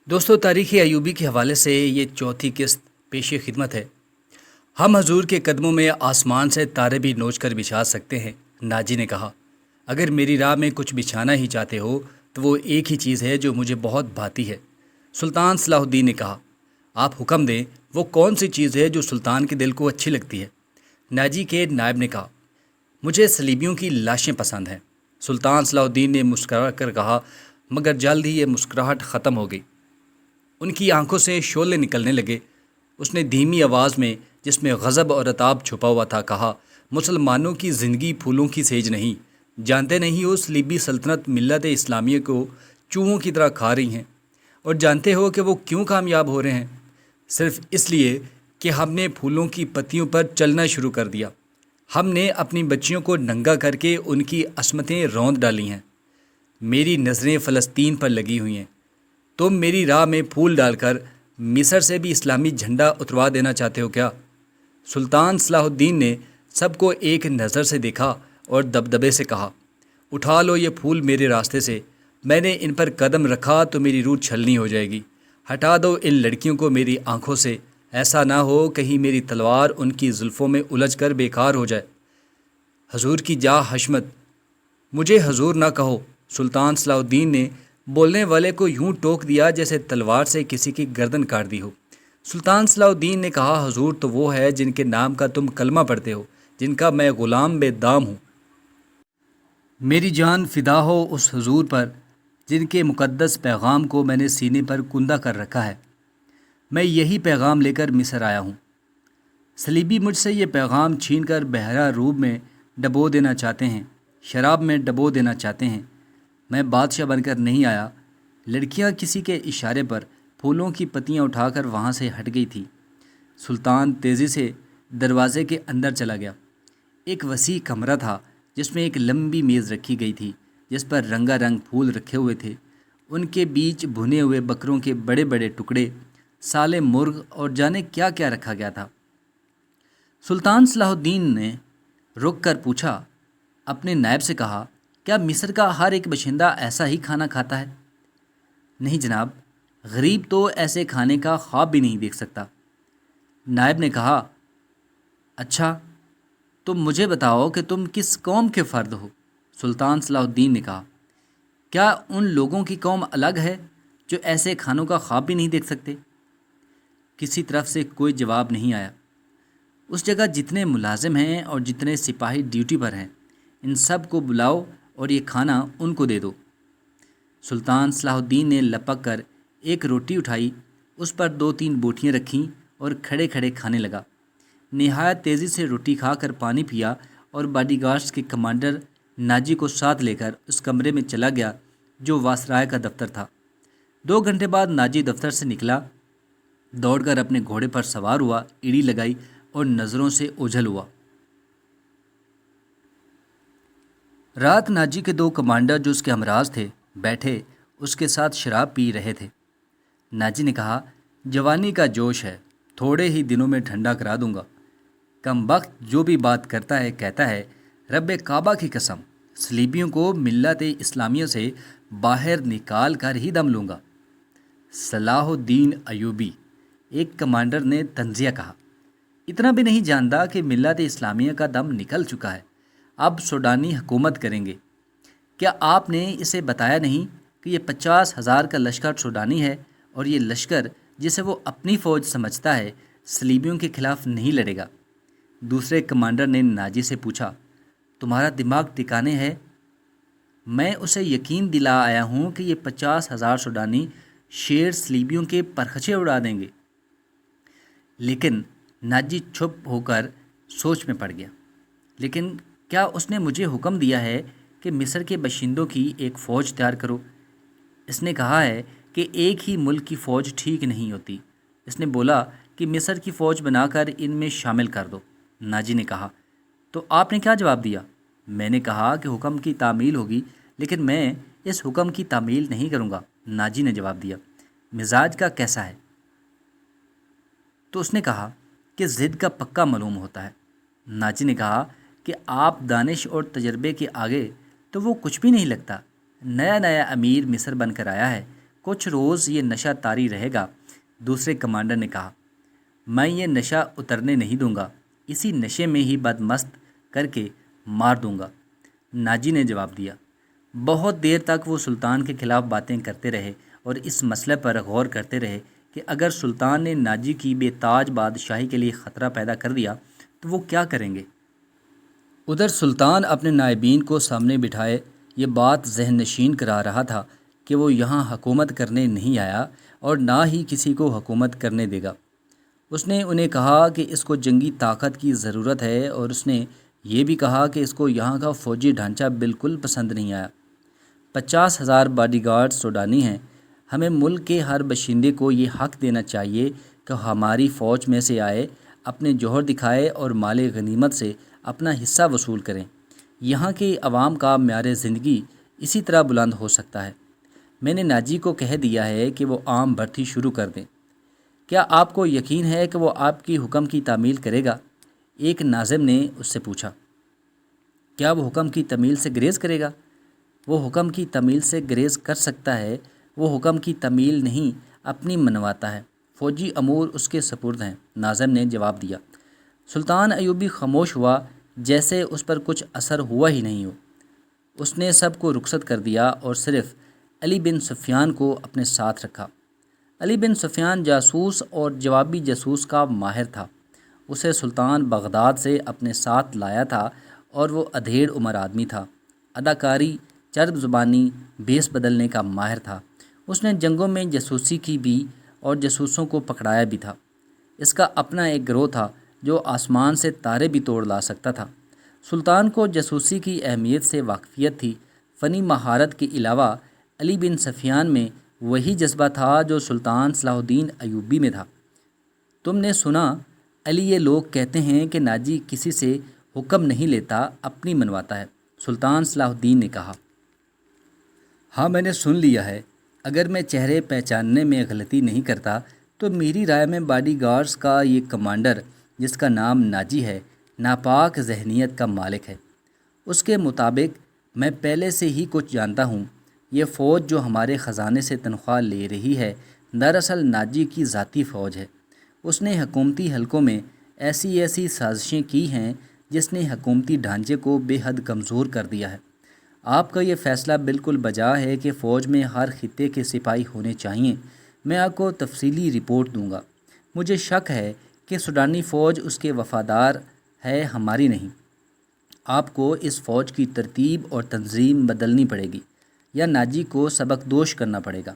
دوستو، تاریخ ایوبی کے حوالے سے یہ چوتھی قسط پیش خدمت ہے۔ ہم حضور کے قدموں میں آسمان سے تارے بھی نوچ کر بچھا سکتے ہیں۔ ناجی نے کہا، اگر میری راہ میں کچھ بچھانا ہی چاہتے ہو تو وہ ایک ہی چیز ہے جو مجھے بہت بھاتی ہے۔ سلطان صلاح الدین نے کہا، آپ حکم دیں، وہ کون سی چیز ہے جو سلطان کے دل کو اچھی لگتی ہے؟ ناجی کے نائب نے کہا، مجھے صلیبیوں کی لاشیں پسند ہیں۔ سلطان صلاح الدین نے مسکرا کر کہا، مگر جلد ہی یہ مسکراہٹ ختم ہو گئی۔ ان کی آنکھوں سے شعلے نکلنے لگے۔ اس نے دھیمی آواز میں، جس میں غضب اور عتاب چھپا ہوا تھا، کہا، مسلمانوں کی زندگی پھولوں کی سیج نہیں۔ جانتے نہیں ہو صلیبی سلطنت ملت اسلامیہ کو چوہوں کی طرح کھا رہی ہیں؟ اور جانتے ہو کہ وہ کیوں کامیاب ہو رہے ہیں؟ صرف اس لیے کہ ہم نے پھولوں کی پتیوں پر چلنا شروع کر دیا۔ ہم نے اپنی بچیوں کو ننگا کر کے ان کی عصمتیں روند ڈالی ہیں۔ میری نظریں فلسطین پر لگی ہوئی ہیں۔ تم میری راہ میں پھول ڈال کر مصر سے بھی اسلامی جھنڈا اتروا دینا چاہتے ہو کیا؟ سلطان صلاح الدین نے سب کو ایک نظر سے دیکھا اور دبدبے سے کہا، اٹھا لو یہ پھول میرے راستے سے۔ میں نے ان پر قدم رکھا تو میری روح چھلنی ہو جائے گی۔ ہٹا دو ان لڑکیوں کو میری آنکھوں سے، ایسا نہ ہو کہیں میری تلوار ان کی زلفوں میں الجھ کر بیکار ہو جائے۔ حضور کی جاہ حشمت، مجھے حضور نہ کہو۔ سلطان صلاح الدین نے بولنے والے کو یوں ٹوک دیا جیسے تلوار سے کسی کی گردن کاٹ دی ہو۔ سلطان صلاح الدین نے کہا، حضور تو وہ ہے جن کے نام کا تم کلمہ پڑھتے ہو، جن کا میں غلام بے دام ہوں۔ میری جان فدا ہو اس حضور پر جن کے مقدس پیغام کو میں نے سینے پر کندہ کر رکھا ہے۔ میں یہی پیغام لے کر مصر آیا ہوں۔ صلیبی مجھ سے یہ پیغام چھین کر بحیرہ روم میں ڈبو دینا چاہتے ہیں، شراب میں ڈبو دینا چاہتے ہیں۔ میں بادشاہ بن کر نہیں آیا۔ لڑکیاں کسی کے اشارے پر پھولوں کی پتیاں اٹھا کر وہاں سے ہٹ گئی تھی۔ سلطان تیزی سے دروازے کے اندر چلا گیا۔ ایک وسیع کمرہ تھا جس میں ایک لمبی میز رکھی گئی تھی جس پر رنگا رنگ پھول رکھے ہوئے تھے۔ ان کے بیچ بھنے ہوئے بکروں کے بڑے بڑے ٹکڑے، سالے مرغ اور جانے کیا کیا رکھا گیا تھا۔ سلطان صلاح الدین نے رک کر پوچھا، اپنے نائب سے کہا، کیا مصر کا ہر ایک باشندہ ایسا ہی کھانا کھاتا ہے؟ نہیں جناب، غریب تو ایسے کھانے کا خواب بھی نہیں دیکھ سکتا۔ نائب نے کہا، اچھا تم مجھے بتاؤ کہ تم کس قوم کے فرد ہو؟ سلطان صلاح الدین نے کہا، کیا ان لوگوں کی قوم الگ ہے جو ایسے کھانوں کا خواب بھی نہیں دیکھ سکتے؟ کسی طرف سے کوئی جواب نہیں آیا۔ اس جگہ جتنے ملازم ہیں اور جتنے سپاہی ڈیوٹی پر ہیں، ان سب کو بلاؤ اور یہ کھانا ان کو دے دو۔ سلطان صلاح الدین نے لپک کر ایک روٹی اٹھائی، اس پر 2-3 بوٹیاں رکھیں اور کھڑے کھڑے کھانے لگا۔ نہایت تیزی سے روٹی کھا کر پانی پیا اور باڈی گارڈز کے کمانڈر ناجی کو ساتھ لے کر اس کمرے میں چلا گیا جو واسرائے کا دفتر تھا۔ 2 گھنٹے بعد ناجی دفتر سے نکلا، دوڑ کر اپنے گھوڑے پر سوار ہوا، ایڑی لگائی اور نظروں سے اوجھل ہوا۔ رات ناجی کے 2 کمانڈر جو اس کے ہمراز تھے بیٹھے اس کے ساتھ شراب پی رہے تھے۔ ناجی نے کہا، جوانی کا جوش ہے، تھوڑے ہی دنوں میں ٹھنڈا کرا دوں گا۔ کم بخت جو بھی بات کرتا ہے کہتا ہے، رب کعبہ کی قسم، صلیبیوں کو ملت اسلامیہ سے باہر نکال کر ہی دم لوں گا۔ صلاح الدین ایوبی، ایک کمانڈر نے طنزیہ کہا، اتنا بھی نہیں جانتا کہ ملت اسلامیہ کا دم نکل چکا ہے، اب سوڈانی حکومت کریں گے۔ کیا آپ نے اسے بتایا نہیں کہ یہ 50,000 کا لشکر سوڈانی ہے اور یہ لشکر جسے وہ اپنی فوج سمجھتا ہے صلیبیوں کے خلاف نہیں لڑے گا؟ دوسرے کمانڈر نے ناجی سے پوچھا، تمہارا دماغ ٹھکانے ہے؟ میں اسے یقین دلا آیا ہوں کہ یہ 50,000 سوڈانی شیر صلیبیوں کے پرخچے اڑا دیں گے۔ لیکن ناجی چھپ ہو کر سوچ میں پڑ گیا۔ لیکن کیا اس نے مجھے حکم دیا ہے کہ مصر کے باشندوں کی ایک فوج تیار کرو؟ اس نے کہا ہے کہ ایک ہی ملک کی فوج ٹھیک نہیں ہوتی۔ اس نے بولا کہ مصر کی فوج بنا کر ان میں شامل کر دو۔ ناجی نے کہا، تو آپ نے کیا جواب دیا؟ میں نے کہا کہ حکم کی تعمیل ہوگی، لیکن میں اس حکم کی تعمیل نہیں کروں گا۔ ناجی نے جواب دیا، مزاج کا کیسا ہے؟ تو اس نے کہا کہ ضد کا پکا معلوم ہوتا ہے۔ ناجی نے کہا کہ آپ دانش اور تجربے کے آگے تو وہ کچھ بھی نہیں لگتا۔ نیا نیا امیر مصر بن کر آیا ہے، کچھ روز یہ نشہ طاری رہے گا، دوسرے کمانڈر نے کہا۔ میں یہ نشہ اترنے نہیں دوں گا، اسی نشے میں ہی بدمست کر کے مار دوں گا، ناجی نے جواب دیا۔ بہت دیر تک وہ سلطان کے خلاف باتیں کرتے رہے اور اس مسئلے پر غور کرتے رہے کہ اگر سلطان نے ناجی کی بے تاج بادشاہی کے لیے خطرہ پیدا کر دیا تو وہ کیا کریں گے۔ ادھر سلطان اپنے نائبین کو سامنے بٹھائے یہ بات ذہن نشین کرا رہا تھا کہ وہ یہاں حکومت کرنے نہیں آیا اور نہ ہی کسی کو حکومت کرنے دے گا۔ اس نے انہیں کہا کہ اس کو جنگی طاقت کی ضرورت ہے اور اس نے یہ بھی کہا کہ اس کو یہاں کا فوجی ڈھانچہ بالکل پسند نہیں آیا۔ 50,000 باڈی گارڈ سوڈانی ہیں، ہمیں ملک کے ہر باشندے کو یہ حق دینا چاہیے کہ ہماری فوج میں سے آئے، اپنے جوہر دکھائے اور مال غنیمت سے اپنا حصہ وصول کریں۔ یہاں کی عوام کا معیار زندگی اسی طرح بلند ہو سکتا ہے۔ میں نے ناجی کو کہہ دیا ہے کہ وہ عام بھرتی شروع کر دیں۔ کیا آپ کو یقین ہے کہ وہ آپ کی حکم کی تعمیل کرے گا؟ ایک ناظم نے اس سے پوچھا۔ کیا وہ حکم کی تعمیل سے گریز کرے گا؟ وہ حکم کی تعمیل سے گریز کر سکتا ہے، وہ حکم کی تعمیل نہیں اپنی منواتا ہے، فوجی امور اس کے سپرد ہیں، ناظم نے جواب دیا۔ سلطان ایوبی خاموش ہوا، جیسے اس پر کچھ اثر ہوا ہی نہیں ہو۔ اس نے سب کو رخصت کر دیا اور صرف علی بن سفیان کو اپنے ساتھ رکھا۔ علی بن سفیان جاسوس اور جوابی جاسوس کا ماہر تھا۔ اسے سلطان بغداد سے اپنے ساتھ لایا تھا اور وہ ادھیڑ عمر آدمی تھا، اداکاری، چرب زبانی، بھیس بدلنے کا ماہر تھا۔ اس نے جنگوں میں جاسوسی کی بھی اور جاسوسوں کو پکڑایا بھی تھا۔ اس کا اپنا ایک گروہ تھا جو آسمان سے تارے بھی توڑ لا سکتا تھا۔ سلطان کو جاسوسی کی اہمیت سے واقفیت تھی۔ فنی مہارت کے علاوہ علی بن سفیان میں وہی جذبہ تھا جو سلطان صلاح الدین ایوبی میں تھا۔ تم نے سنا، علی، یہ لوگ کہتے ہیں کہ ناجی کسی سے حکم نہیں لیتا، اپنی منواتا ہے، سلطان صلاح الدین نے کہا۔ ہاں، میں نے سن لیا ہے۔ اگر میں چہرے پہچاننے میں غلطی نہیں کرتا تو میری رائے میں باڈی گارڈز کا یہ کمانڈر، جس کا نام ناجی ہے، ناپاک ذہنیت کا مالک ہے۔ اس کے مطابق میں پہلے سے ہی کچھ جانتا ہوں۔ یہ فوج جو ہمارے خزانے سے تنخواہ لے رہی ہے، دراصل ناجی کی ذاتی فوج ہے۔ اس نے حکومتی حلقوں میں ایسی سازشیں کی ہیں جس نے حکومتی ڈھانچے کو بے حد کمزور کر دیا ہے۔ آپ کا یہ فیصلہ بالکل بجا ہے کہ فوج میں ہر خطے کے سپاہی ہونے چاہئیں۔ میں آپ کو تفصیلی رپورٹ دوں گا۔ مجھے شک ہے کہ سوڈانی فوج اس کے وفادار ہے، ہماری نہیں۔ آپ کو اس فوج کی ترتیب اور تنظیم بدلنی پڑے گی یا ناجی کو سبق دوش کرنا پڑے گا۔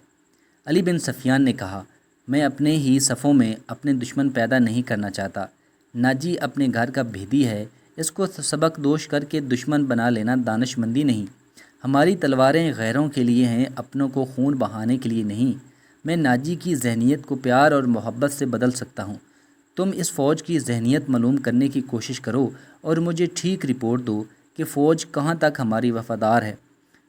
علی بن سفیان نے کہا، میں اپنے ہی صفوں میں اپنے دشمن پیدا نہیں کرنا چاہتا۔ ناجی اپنے گھر کا بھیدی ہے، اس کو سبق دوش کر کے دشمن بنا لینا دانش مندی نہیں۔ ہماری تلواریں غیروں کے لیے ہیں، اپنوں کو خون بہانے کے لیے نہیں۔ میں ناجی کی ذہنیت کو پیار اور محبت سے بدل سکتا ہوں۔ تم اس فوج کی ذہنیت معلوم کرنے کی کوشش کرو اور مجھے ٹھیک رپورٹ دو کہ فوج کہاں تک ہماری وفادار ہے۔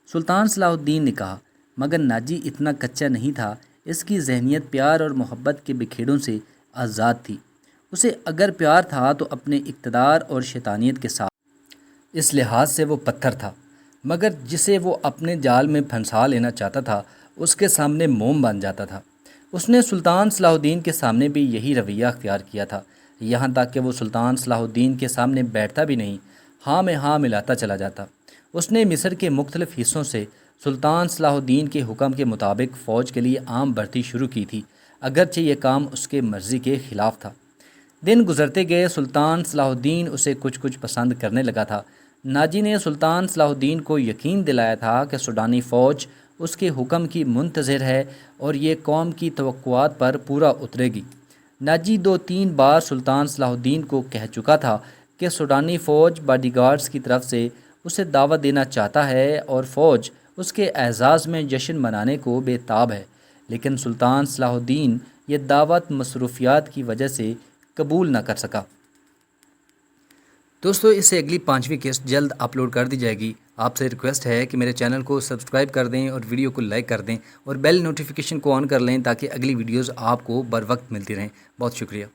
سلطان صلاح الدین نے کہا، مگر ناجی اتنا کچا نہیں تھا، اس کی ذہنیت پیار اور محبت کے بکھیڑوں سے آزاد تھی۔ اسے اگر پیار تھا تو اپنے اقتدار اور شیطانیت کے ساتھ۔ اس لحاظ سے وہ پتھر تھا، مگر جسے وہ اپنے جال میں پھنسا لینا چاہتا تھا اس کے سامنے موم بن جاتا تھا۔ اس نے سلطان صلاح الدین کے سامنے بھی یہی رویہ اختیار کیا تھا، یہاں تک کہ وہ سلطان صلاح الدین کے سامنے بیٹھتا بھی نہیں، ہاں میں ہاں ملاتا چلا جاتا۔ اس نے مصر کے مختلف حصوں سے سلطان صلاح الدین کے حکم کے مطابق فوج کے لیے عام بھرتی شروع کی تھی، اگرچہ یہ کام اس کے مرضی کے خلاف تھا۔ دن گزرتے گئے، سلطان صلاح الدین اسے کچھ پسند کرنے لگا تھا۔ ناجی نے سلطان صلاح الدین کو یقین دلایا تھا کہ سوڈانی فوج اس کے حکم کی منتظر ہے اور یہ قوم کی توقعات پر پورا اترے گی۔ ناجی 2-3 بار سلطان صلاح الدین کو کہہ چکا تھا کہ سوڈانی فوج باڈی گارڈز کی طرف سے اسے دعوت دینا چاہتا ہے اور فوج اس کے اعزاز میں جشن منانے کو بے تاب ہے، لیکن سلطان صلاح الدین یہ دعوت مصروفیات کی وجہ سے قبول نہ کر سکا۔ دوستو، اس سے اگلی 5ویں قسط جلد اپلوڈ کر دی جائے گی۔ آپ سے ریکویسٹ ہے کہ میرے چینل کو سبسکرائب کر دیں اور ویڈیو کو لائک کر دیں اور بیل نوٹیفیکیشن کو آن کر لیں تاکہ اگلی ویڈیوز آپ کو بر وقت ملتی رہیں۔ بہت شکریہ۔